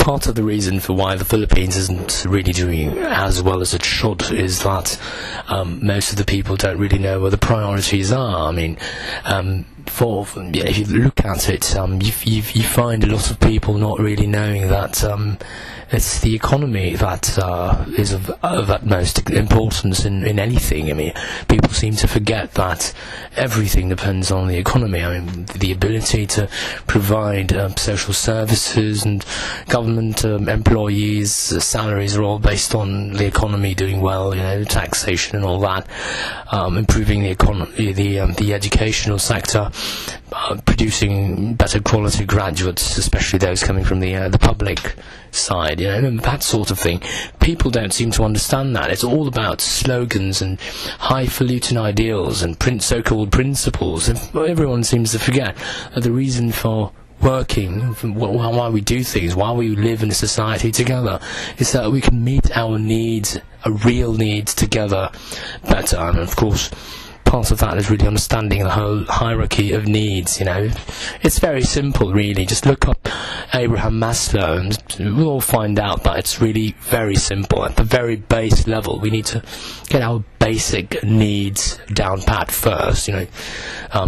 part of the reason for why the Philippines isn't really doing as well as it should is that most of the people don't really know where the priorities are. I mean, if you look at it, you find a lot of people not really knowing that it's the economy that is of utmost importance in anything. I mean, people seem to forget that everything depends on the economy. I mean, the ability to provide social services and government employees' salaries are all based on the economy doing well, taxation and all that, improving the economy, the educational sector, producing better quality graduates, especially those coming from the public side, and that sort of thing. People don't seem to understand that. It's all about slogans and highfalutin ideals and so-called principles. Everyone seems to forget that the reason for working, why we do things, why we live in a society together, is that we can meet our needs, our real needs together better. And of course, part of that is really understanding the whole hierarchy of needs. It's very simple, really. Just look up Abraham Maslow and we'll all find out that it's really very simple. At the very base level, we need to get our basic needs down pat first.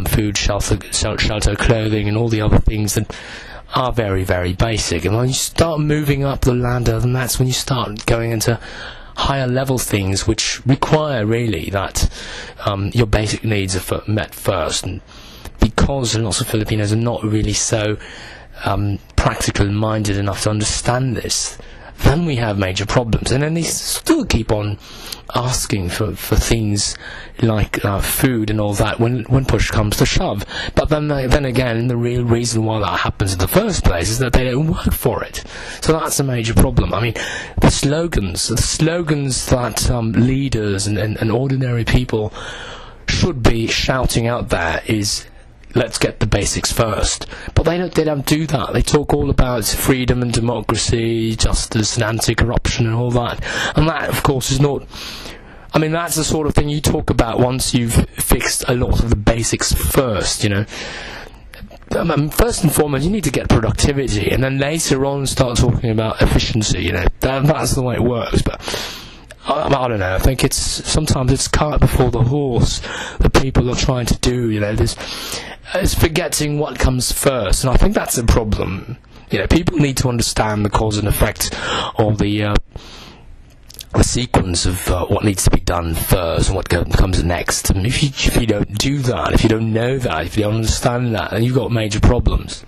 Food, shelter, clothing, and all the other things that are very, very basic. And when you start moving up the ladder, then that's when you start going into higher level things which require really that your basic needs are met first. And because lots of Filipinos are not really so practical minded enough to understand this, then we have major problems. And then they still keep on asking for things like food and all that when push comes to shove. But then again, the real reason why that happens in the first place is that they don't work for it. So that's a major problem. I mean, the slogans that leaders and ordinary people should be shouting out there is, let's get the basics first. But they don't do that. They talk all about freedom and democracy, justice and anti-corruption and all that. And that, of course, is not... I mean, that's the sort of thing you talk about once you've fixed a lot of the basics first, First and foremost, you need to get productivity, and then later on start talking about efficiency, That's the way it works. But I don't know. I think sometimes it's cart before the horse that people are trying to do. It's forgetting what comes first, and I think that's a problem. People need to understand the cause and effect of the sequence of what needs to be done first and what comes next. And if you don't do that, if you don't know that, if you don't understand that, then you've got major problems.